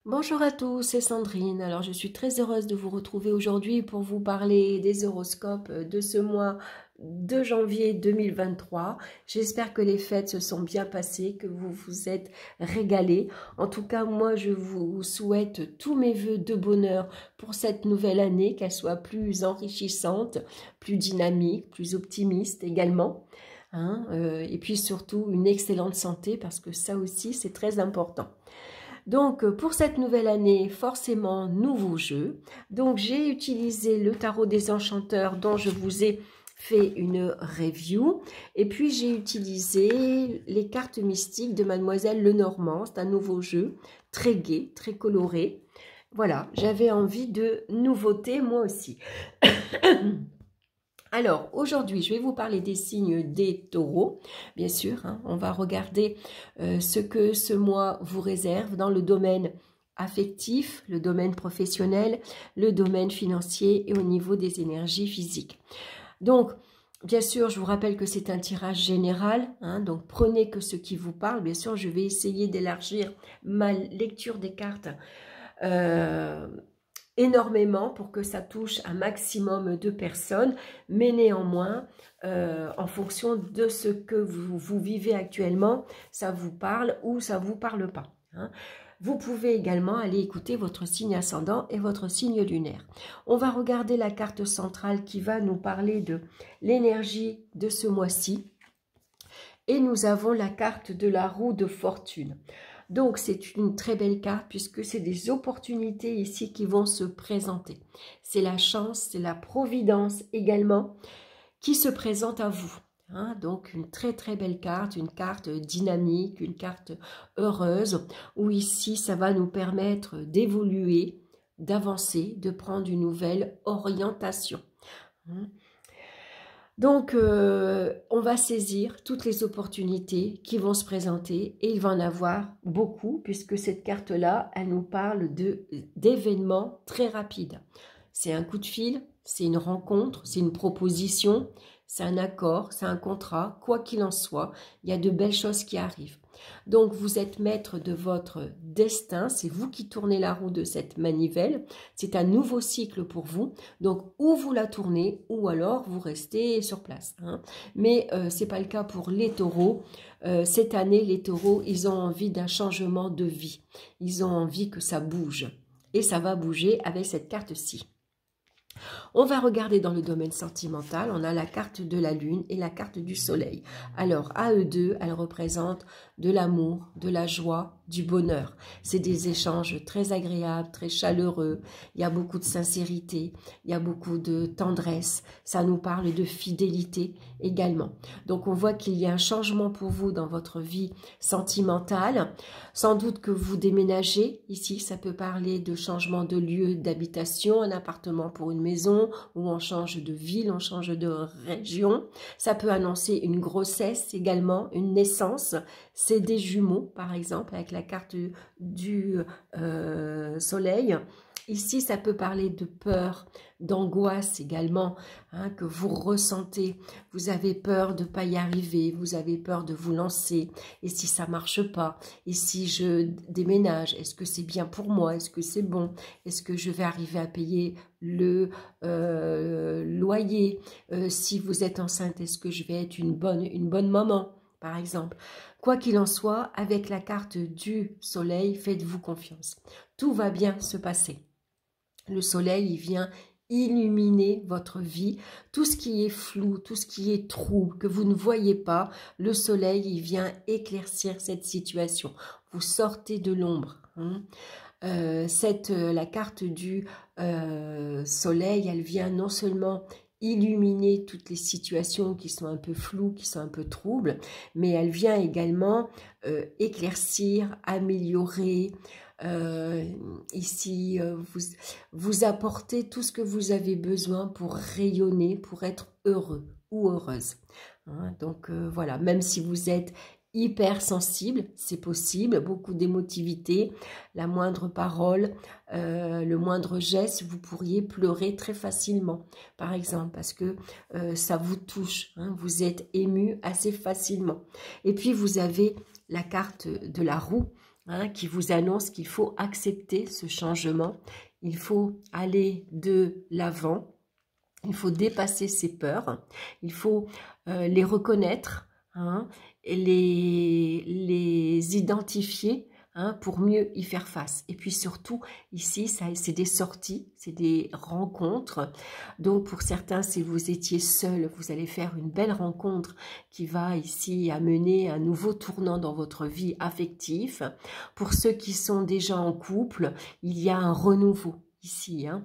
Bonjour à tous, c'est Sandrine. Alors je suis très heureuse de vous retrouver aujourd'hui pour vous parler des horoscopes de ce mois de janvier 2023. J'espère que les fêtes se sont bien passées, que vous vous êtes régalés. En tout cas, moi je vous souhaite tous mes vœux de bonheur pour cette nouvelle année, qu'elle soit plus enrichissante, plus dynamique, plus optimiste également. Et puis surtout une excellente santé parce que ça aussi c'est très important. Donc, pour cette nouvelle année, forcément, nouveau jeu. Donc, j'ai utilisé le tarot des enchanteurs dont je vous ai fait une review. Et puis, j'ai utilisé les cartes mystiques de Mademoiselle Lenormand. C'est un nouveau jeu, très gai, très coloré. Voilà, j'avais envie de nouveautés, moi aussi. Alors, aujourd'hui, je vais vous parler des signes des taureaux. Bien sûr, on va regarder ce que ce mois vous réserve dans le domaine affectif, le domaine professionnel, le domaine financier et au niveau des énergies physiques. Donc, bien sûr, je vous rappelle que c'est un tirage général, donc prenez que ce qui vous parle. Bien sûr, je vais essayer d'élargir ma lecture des cartes énormément pour que ça touche un maximum de personnes, mais néanmoins, en fonction de ce que vous vivez actuellement, ça vous parle ou ça ne vous parle pas. Vous pouvez également aller écouter votre signe ascendant et votre signe lunaire. On va regarder la carte centrale qui va nous parler de l'énergie de ce mois-ci. Et nous avons la carte de la roue de fortune. Donc, c'est une très belle carte puisque c'est des opportunités ici qui vont se présenter. C'est la chance, c'est la providence également qui se présente à vous. Donc, une très très belle carte, une carte dynamique, une carte heureuse, où ici, ça va nous permettre d'évoluer, d'avancer, de prendre une nouvelle orientation. Donc, on va saisir toutes les opportunités qui vont se présenter et il va en avoir beaucoup puisque cette carte-là, elle nous parle d'événements très rapides. C'est un coup de fil, c'est une rencontre, c'est une proposition, c'est un accord, c'est un contrat. Quoi qu'il en soit, il y a de belles choses qui arrivent. Donc, vous êtes maître de votre destin, c'est vous qui tournez la roue de cette manivelle. C'est un nouveau cycle pour vous. Donc, ou vous la tournez, ou alors vous restez sur place. Mais ce n'est pas le cas pour les taureaux. Cette année, les taureaux, ils ont envie d'un changement de vie. Ils ont envie que ça bouge. Et ça va bouger avec cette carte-ci. On va regarder dans le domaine sentimental, on a la carte de la lune et la carte du soleil. Alors, à eux deux, elles représentent de l'amour, de la joie, du bonheur. C'est des échanges très agréables, très chaleureux. Il y a beaucoup de sincérité, il y a beaucoup de tendresse. Ça nous parle de fidélité également. Donc, on voit qu'il y a un changement pour vous dans votre vie sentimentale. Sans doute que vous déménagez. Ici, ça peut parler de changement de lieu d'habitation, un appartement pour une maison, où on change de ville, on change de région. Ça peut annoncer une grossesse également, une naissance. C'est des jumeaux, par exemple, avec la carte du soleil. Ici, ça peut parler de peur, d'angoisse également, que vous ressentez. Vous avez peur de ne pas y arriver, vous avez peur de vous lancer. Et si ça ne marche pas? Et si je déménage? Est-ce que c'est bien pour moi? Est-ce que c'est bon? Est-ce que je vais arriver à payer le loyer? Si vous êtes enceinte, est-ce que je vais être une bonne maman, par exemple? Quoi qu'il en soit, avec la carte du soleil, faites-vous confiance. Tout va bien se passer. Le soleil, il vient illuminer votre vie. Tout ce qui est flou, tout ce qui est trouble, que vous ne voyez pas, le soleil, il vient éclaircir cette situation. Vous sortez de l'ombre. La carte du soleil, elle vient non seulement illuminer toutes les situations qui sont un peu floues, qui sont un peu troubles, mais elle vient également éclaircir, améliorer, ici vous apporter tout ce que vous avez besoin pour rayonner, pour être heureux ou heureuse. Donc voilà, même si vous êtes hypersensible, c'est possible, beaucoup d'émotivité, la moindre parole, le moindre geste, vous pourriez pleurer très facilement, par exemple, parce que ça vous touche, vous êtes ému assez facilement. Et puis vous avez la carte de la roue. hein, qui vous annonce qu'il faut accepter ce changement. Il faut aller de l'avant. Il faut dépasser ses peurs. Il faut les reconnaître, hein, et les identifier, hein, pour mieux y faire face. Et puis surtout, ici, c'est des sorties, c'est des rencontres. Donc, pour certains, si vous étiez seul, vous allez faire une belle rencontre qui va ici amener un nouveau tournant dans votre vie affective. Pour ceux qui sont déjà en couple, il y a un renouveau ici, hein.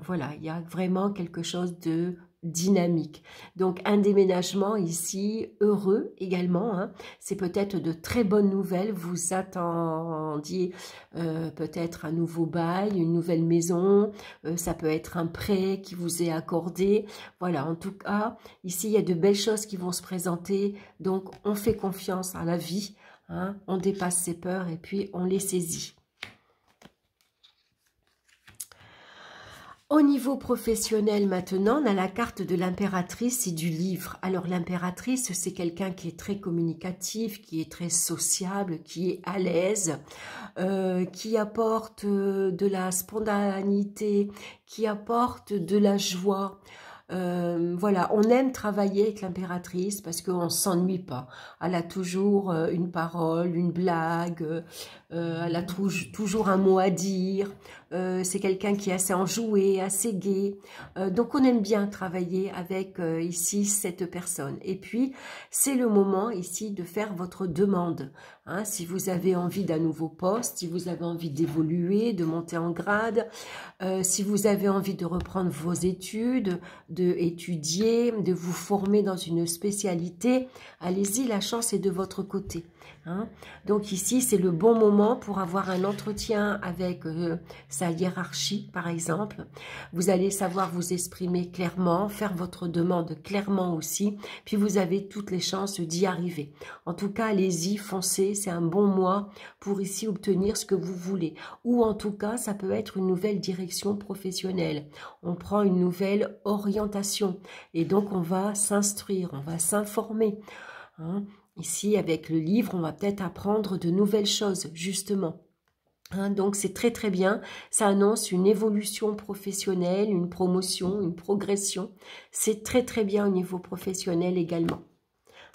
Voilà, il y a vraiment quelque chose de dynamique. Donc un déménagement ici heureux également, hein. C'est peut-être de très bonnes nouvelles. Vous attendiez peut-être un nouveau bail, une nouvelle maison, ça peut être un prêt qui vous est accordé. Voilà, en tout cas ici il y a de belles choses qui vont se présenter. Donc on fait confiance à la vie, hein. On dépasse ses peurs et puis on les saisit. Au niveau professionnel maintenant, on a la carte de l'impératrice et du livre. Alors l'impératrice, c'est quelqu'un qui est très communicatif, qui est très sociable, qui est à l'aise, qui apporte de la spontanéité, qui apporte de la joie. Voilà, on aime travailler avec l'impératrice parce qu'on ne s'ennuie pas. Elle a toujours une parole, une blague, elle a toujours un mot à dire. C'est quelqu'un qui est assez enjoué, assez gai. Donc on aime bien travailler avec ici cette personne. Et puis c'est le moment ici de faire votre demande. Hein, si vous avez envie d'un nouveau poste, si vous avez envie d'évoluer, de monter en grade, si vous avez envie de reprendre vos études, d'étudier, de vous former dans une spécialité, allez-y, la chance est de votre côté. Hein. Donc ici, c'est le bon moment pour avoir un entretien avec sa hiérarchie, par exemple. Vous allez savoir vous exprimer clairement, faire votre demande clairement aussi, puis vous avez toutes les chances d'y arriver. En tout cas, allez-y, foncez, c'est un bon mois pour ici obtenir ce que vous voulez. Ou en tout cas, ça peut être une nouvelle direction professionnelle. On prend une nouvelle orientation et donc on va s'instruire, on va s'informer. Hein. Ici, avec le livre, on va peut-être apprendre de nouvelles choses, justement. Hein, donc, c'est très très bien. Ça annonce une évolution professionnelle, une promotion, une progression. C'est très très bien au niveau professionnel également.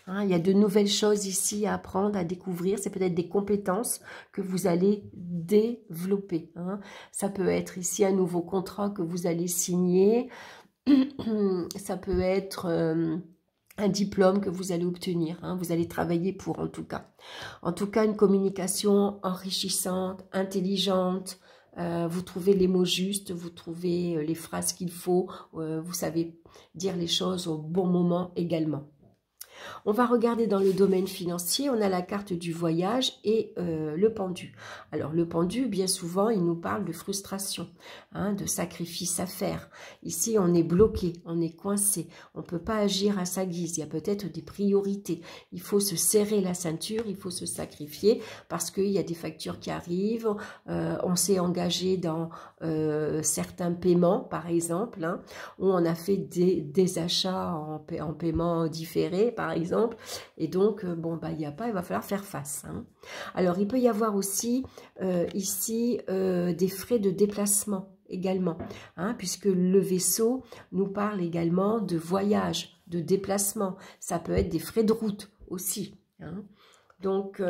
Hein, il y a de nouvelles choses ici à apprendre, à découvrir. C'est peut-être des compétences que vous allez développer. Hein. Ça peut être ici un nouveau contrat que vous allez signer. Ça peut être un diplôme que vous allez obtenir, hein, vous allez travailler pour en tout cas. En tout cas, une communication enrichissante, intelligente, vous trouvez les mots justes, vous trouvez les phrases qu'il faut, vous savez dire les choses au bon moment également. On va regarder dans le domaine financier, on a la carte du voyage et le pendu. Alors le pendu, bien souvent, il nous parle de frustration, hein, de sacrifice à faire. Ici, on est bloqué, on est coincé, on ne peut pas agir à sa guise, il y a peut-être des priorités. Il faut se serrer la ceinture, il faut se sacrifier parce qu'il y a des factures qui arrivent, on s'est engagé dans certains paiements, par exemple, hein, où on a fait des achats en paiement différé, par exemple, et donc, bon, bah, il n'y a pas, il va falloir faire face. Hein. Alors, il peut y avoir aussi, ici, des frais de déplacement également, hein, puisque le vaisseau nous parle également de voyage, de déplacement. Ça peut être des frais de route aussi. Hein. Donc,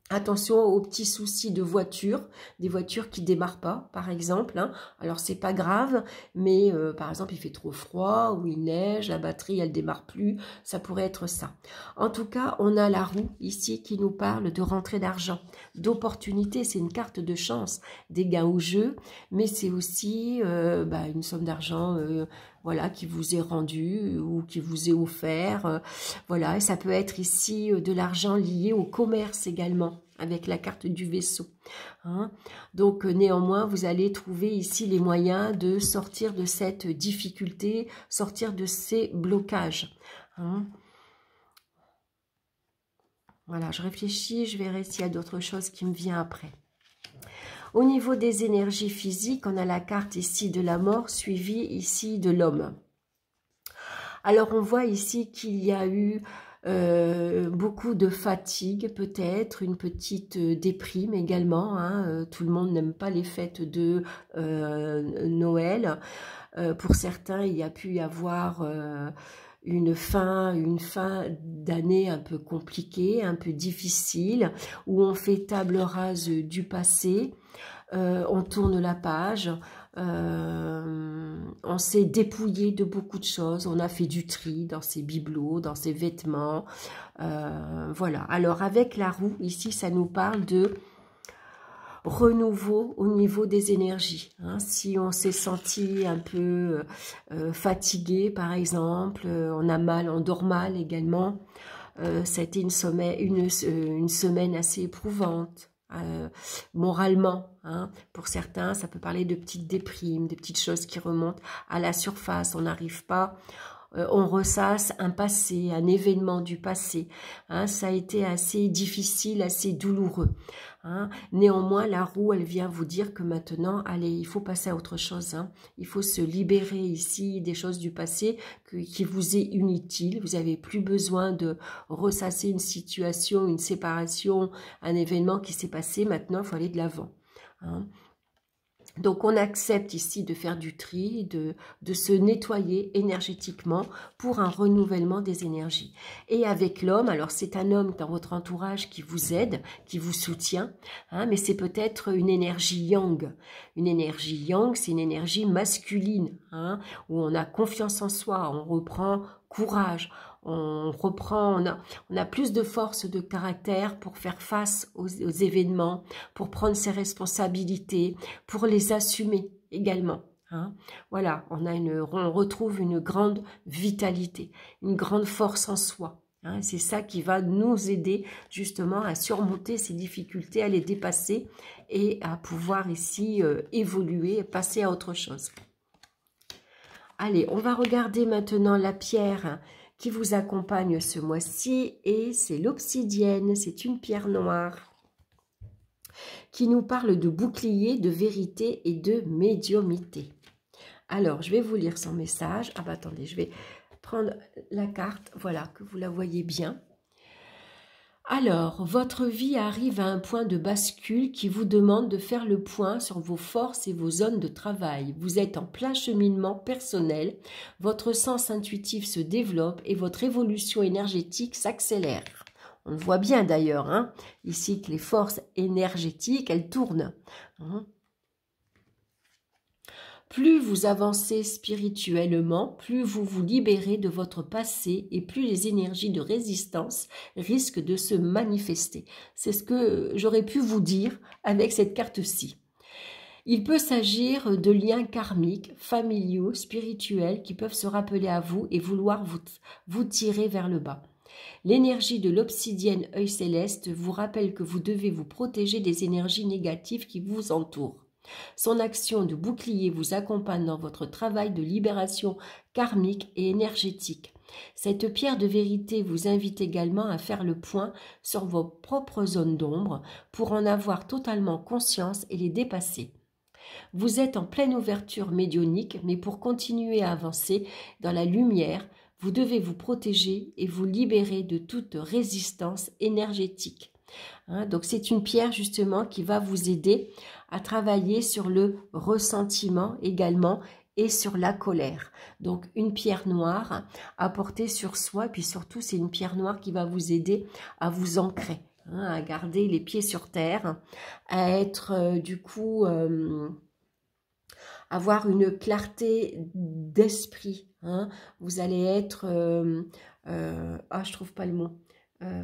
attention aux petits soucis de voiture, des voitures qui ne démarrent pas, par exemple. Hein. Alors, c'est pas grave, mais par exemple, il fait trop froid ou il neige, la batterie, elle ne démarre plus. Ça pourrait être ça. En tout cas, on a la roue ici qui nous parle de rentrée d'argent, d'opportunité. C'est une carte de chance, des gains au jeu, mais c'est aussi une somme d'argent voilà, qui vous est rendu ou qui vous est offert. Voilà, et ça peut être ici de l'argent lié au commerce également, avec la carte du vaisseau. Hein. Donc, néanmoins, vous allez trouver ici les moyens de sortir de cette difficulté, sortir de ces blocages. Hein. Voilà, je réfléchis, je verrai s'il y a d'autres choses qui me viennent après. Au niveau des énergies physiques, on a la carte ici de la mort, suivie ici de l'homme. Alors, on voit ici qu'il y a eu Beaucoup de fatigue peut-être, une petite déprime également, hein. Tout le monde n'aime pas les fêtes de Noël. Pour certains, il y a pu y avoir une fin d'année un peu compliquée, un peu difficile, où on fait table rase du passé, on tourne la page, on s'est dépouillé de beaucoup de choses, on a fait du tri dans ses bibelots, dans ses vêtements, voilà. Alors avec la roue, ici, ça nous parle de renouveau au niveau des énergies, hein. Si on s'est senti un peu fatigué, par exemple, on a mal, on dort mal également, ça a été une semaine assez éprouvante, moralement, hein. Pour certains, ça peut parler de petites déprimes, de petites choses qui remontent à la surface, on n'arrive pas, on ressasse un passé, un événement du passé, hein. Ça a été assez difficile, assez douloureux, hein. Néanmoins, la roue, elle vient vous dire que maintenant, allez, il faut passer à autre chose, hein. Il faut se libérer ici des choses du passé qui vous est inutile. Vous n'avez plus besoin de ressasser une situation, une séparation, un événement qui s'est passé. Maintenant, il faut aller de l'avant, hein. Donc, on accepte ici de faire du tri, de se nettoyer énergétiquement pour un renouvellement des énergies. Et avec l'homme, alors c'est un homme dans votre entourage qui vous aide, qui vous soutient, hein, mais c'est peut-être une énergie yang. Une énergie yang, c'est une énergie masculine, hein, où on a confiance en soi, on reprend courage, on reprend, on a plus de force de caractère pour faire face aux événements, pour prendre ses responsabilités, pour les assumer également, hein. Voilà, on retrouve une grande vitalité, une grande force en soi, hein. C'est ça qui va nous aider justement à surmonter ces difficultés, à les dépasser et à pouvoir ici évoluer, passer à autre chose. Allez, on va regarder maintenant la pierre qui vous accompagne ce mois-ci, et c'est l'obsidienne. C'est une pierre noire qui nous parle de bouclier, de vérité et de médiumnité. Alors, je vais vous lire son message. Ah bah attendez, je vais prendre la carte, voilà, que vous la voyez bien. Alors, votre vie arrive à un point de bascule qui vous demande de faire le point sur vos forces et vos zones de travail. Vous êtes en plein cheminement personnel, votre sens intuitif se développe et votre évolution énergétique s'accélère. On le voit bien d'ailleurs, hein, ici que les forces énergétiques, elles tournent, hein. Plus vous avancez spirituellement, plus vous vous libérez de votre passé et plus les énergies de résistance risquent de se manifester. C'est ce que j'aurais pu vous dire avec cette carte-ci. Il peut s'agir de liens karmiques, familiaux, spirituels qui peuvent se rappeler à vous et vouloir vous tirer vers le bas. L'énergie de l'obsidienne œil céleste vous rappelle que vous devez vous protéger des énergies négatives qui vous entourent. Son action de bouclier vous accompagne dans votre travail de libération karmique et énergétique. Cette pierre de vérité vous invite également à faire le point sur vos propres zones d'ombre pour en avoir totalement conscience et les dépasser. Vous êtes en pleine ouverture médiumnique, mais pour continuer à avancer dans la lumière, vous devez vous protéger et vous libérer de toute résistance énergétique. Hein, donc c'est une pierre justement qui va vous aider à travailler sur le ressentiment également et sur la colère. Donc une pierre noire à porter sur soi, et puis surtout c'est une pierre noire qui va vous aider à vous ancrer, hein, à garder les pieds sur terre, à être du coup avoir une clarté d'esprit, hein. Vous allez être je trouve pas le mot.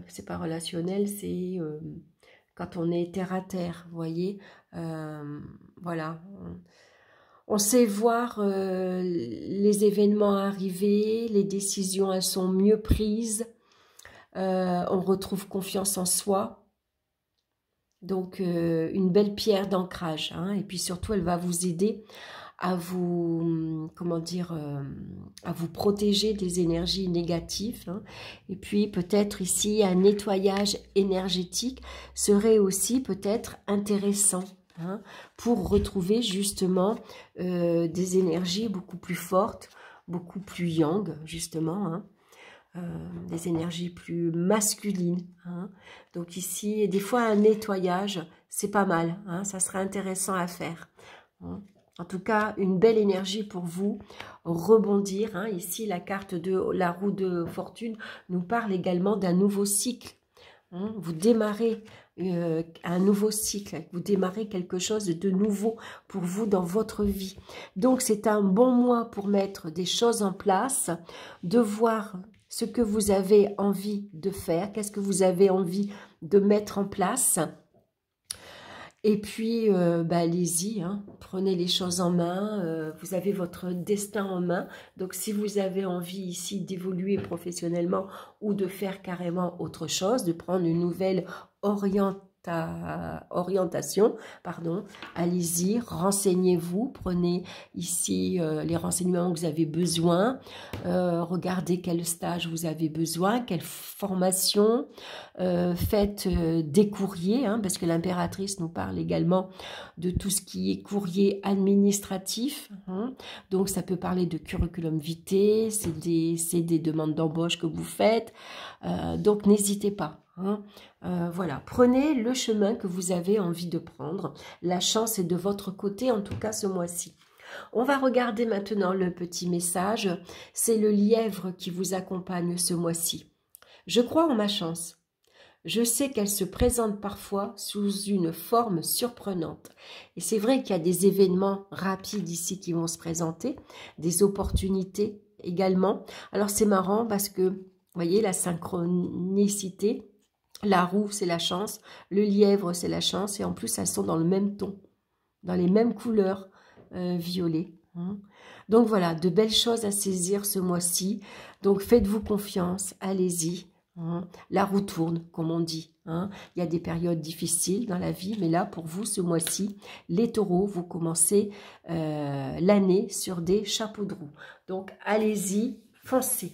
C'est pas relationnel, c'est quand on est terre à terre, vous voyez, voilà, on sait voir les événements arriver, les décisions elles sont mieux prises, on retrouve confiance en soi, donc une belle pierre d'ancrage, hein, et puis surtout elle va vous aider à vous, comment dire, à vous protéger des énergies négatives, hein. Et puis peut-être ici un nettoyage énergétique serait aussi peut-être intéressant, hein, pour retrouver justement des énergies beaucoup plus fortes, beaucoup plus yang justement, hein. des énergies plus masculines. Hein. Donc ici, des fois un nettoyage, c'est pas mal. Hein, ça serait intéressant à faire. Hein. En tout cas, une belle énergie pour vous, rebondir. Hein. Ici, la carte de la roue de fortune nous parle également d'un nouveau cycle. Hein. Vous démarrez un nouveau cycle, vous démarrez quelque chose de nouveau pour vous dans votre vie. Donc, c'est un bon mois pour mettre des choses en place, de voir ce que vous avez envie de faire, qu'est-ce que vous avez envie de mettre en place. Et puis, allez-y, hein, prenez les choses en main, vous avez votre destin en main. Donc, si vous avez envie ici d'évoluer professionnellement ou de faire carrément autre chose, de prendre une nouvelle orientation, pardon, allez-y, renseignez-vous, prenez ici les renseignements que vous avez besoin, regardez quel stage vous avez besoin, quelle formation, faites des courriers, hein, parce que l'impératrice nous parle également de tout ce qui est courrier administratif, hein. Donc ça peut parler de curriculum vitae, c'est des demandes d'embauche que vous faites, donc n'hésitez pas. Hein. Voilà, prenez le chemin que vous avez envie de prendre. La chance est de votre côté, en tout cas ce mois-ci. On va regarder maintenant le petit message. C'est le lièvre qui vous accompagne ce mois-ci. Je crois en ma chance. Je sais qu'elle se présente parfois sous une forme surprenante. Et c'est vrai qu'il y a des événements rapides ici qui vont se présenter, des opportunités également. Alors c'est marrant parce que, vous voyez, la synchronicité, la roue, c'est la chance. Le lièvre, c'est la chance. Et en plus, elles sont dans le même ton, dans les mêmes couleurs violet. Hein. Donc voilà, de belles choses à saisir ce mois-ci. Donc faites-vous confiance, allez-y. Hein. La roue tourne, comme on dit. Hein. Il y a des périodes difficiles dans la vie, mais là, pour vous, ce mois-ci, les taureaux, vous commencez l'année sur des chapeaux de roue. Donc allez-y, foncez.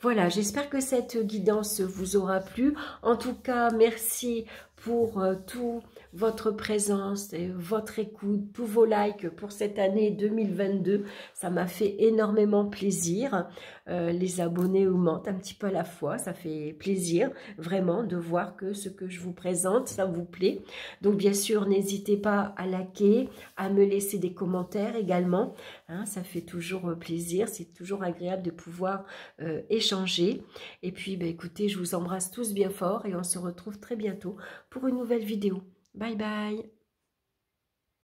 Voilà, j'espère que cette guidance vous aura plu. En tout cas, merci pour tout votre présence, et votre écoute, tous vos likes pour cette année 2022. Ça m'a fait énormément plaisir. Les abonnés augmentent un petit peu à la fois. Ça fait plaisir vraiment de voir que ce que je vous présente, ça vous plaît. Donc bien sûr, n'hésitez pas à liker, à me laisser des commentaires également. Hein, ça fait toujours plaisir. C'est toujours agréable de pouvoir échanger. Et puis, écoutez, je vous embrasse tous bien fort et on se retrouve très bientôt pour une nouvelle vidéo. Bye bye.